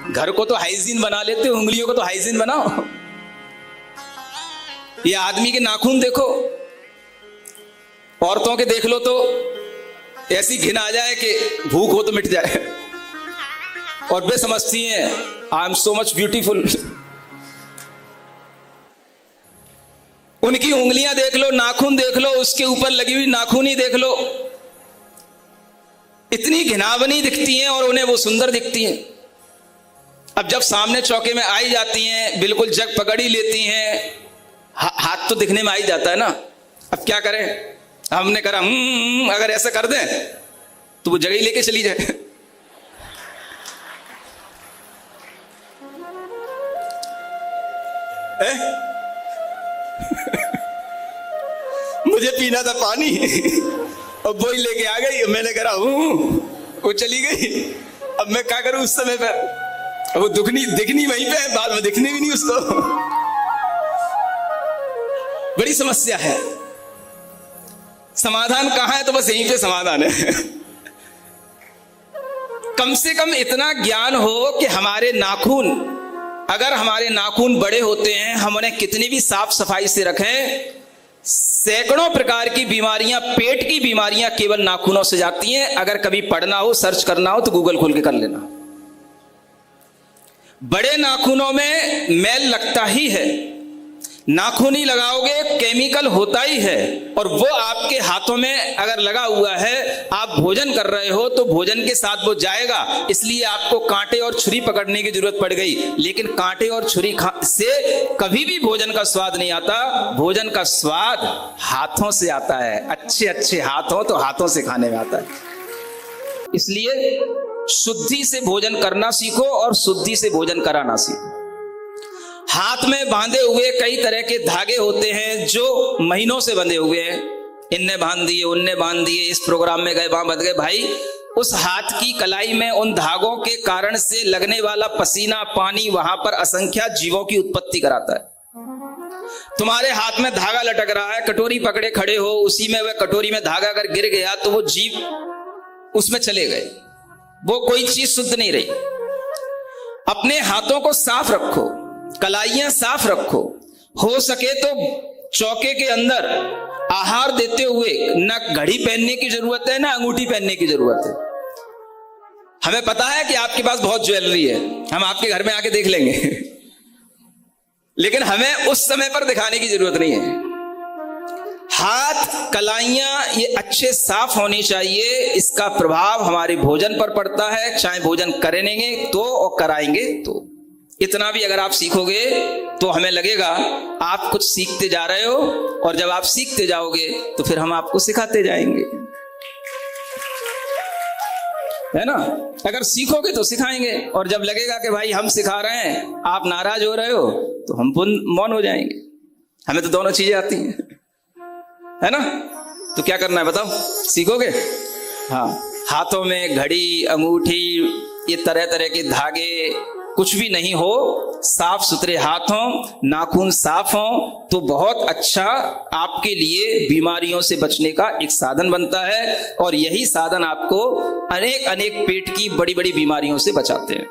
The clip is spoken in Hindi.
घर को तो हाइजीन बना लेते हो, उंगलियों को तो हाइजीन बनाओ। ये आदमी के नाखून देखो, औरतों के देख लो तो ऐसी घिन आ जाए कि भूख हो तो मिट जाए, और वे समझती हैं I am so much beautiful. उनकी उंगलियां देख लो, नाखून देख लो, उसके ऊपर लगी हुई नाखूनी देख लो, इतनी घिनावनी दिखती हैं और उन्हें वो सुंदर दिखती हैं। अब जब सामने चौके में आई जाती हैं, बिल्कुल जग पकड़ ही लेती हैं, हाथ तो दिखने में आ ही जाता है ना। अब क्या करें, हमने करा अगर ऐसा कर दें तो वो जगह ही लेके चली जाए। मुझे पीना था पानी, अब वो ही लेके आ गई, मैंने करा वो चली गई। अब मैं क्या करूं उस समय पर, वो दिखनी वहीं पे है, बाद में दिखनी भी नहीं उसको। बड़ी समस्या है। समाधान कहां है, तो बस यहीं पे समाधान है। कम से कम इतना ज्ञान हो कि हमारे नाखून, अगर हमारे नाखून बड़े होते हैं, हम उन्हें कितनी भी साफ सफाई से रखें, सैकड़ों प्रकार की बीमारियां, पेट की बीमारियां केवल नाखूनों से जाती हैं। अगर कभी पढ़ना हो, सर्च करना हो तो गूगल खोल के कर लेना। बड़े नाखूनों में मैल लगता ही है, नाखून ही लगाओगे केमिकल होता ही है, और वो आपके हाथों में अगर लगा हुआ है, आप भोजन कर रहे हो तो भोजन के साथ वो जाएगा। इसलिए आपको कांटे और छुरी पकड़ने की जरूरत पड़ गई, लेकिन कांटे और छुरी से कभी भी भोजन का स्वाद नहीं आता। भोजन का स्वाद हाथों से आता है, अच्छे अच्छे हाथ हो तो हाथों से खाने में आता है। इसलिए शुद्धि से भोजन करना सीखो और शुद्धि से भोजन कराना सीखो। हाथ में बांधे हुए कई तरह के धागे होते हैं जो महीनों से बंधे हुए हैं, इनने बांध दिए, उनने बांध दिए, इस प्रोग्राम में गए, वहां बंध गए। भाई, उस हाथ की कलाई में उन धागों के कारण से लगने वाला पसीना, पानी वहां पर असंख्य जीवों की उत्पत्ति कराता है। तुम्हारे हाथ में धागा लटक रहा है, कटोरी पकड़े खड़े हो, उसी में वह कटोरी में धागा अगर गिर गया तो वो जीव उसमें चले गए, वो कोई चीज शुद्ध नहीं रही। अपने हाथों को साफ रखो, कलाइयां साफ रखो। हो सके तो चौके के अंदर आहार देते हुए ना घड़ी पहनने की जरूरत है, ना अंगूठी पहनने की जरूरत है। हमें पता है कि आपके पास बहुत ज्वेलरी है, हम आपके घर में आके देख लेंगे, लेकिन हमें उस समय पर दिखाने की जरूरत नहीं है। हाथ, कलाइयां ये अच्छे साफ होनी चाहिए। इसका प्रभाव हमारे भोजन पर पड़ता है, चाहे भोजन करेंगे तो और कराएंगे तो। इतना भी अगर आप सीखोगे तो हमें लगेगा आप कुछ सीखते जा रहे हो, और जब आप सीखते जाओगे तो फिर हम आपको सिखाते जाएंगे, है ना। अगर सीखोगे तो सिखाएंगे, और जब लगेगा कि भाई हम सिखा रहे हैं, आप नाराज हो रहे हो, तो हम मौन हो जाएंगे। हमें तो दोनों चीजें आती हैं, है ना। तो क्या करना है बताओ, सीखोगे? हाँ, हाथों में घड़ी, अंगूठी, ये तरह तरह के धागे कुछ भी नहीं हो, साफ सुथरे हाथ हों, नाखून साफ हों, तो बहुत अच्छा आपके लिए बीमारियों से बचने का एक साधन बनता है। और यही साधन आपको अनेक अनेक पेट की बड़ी बड़ी बीमारियों से बचाते हैं।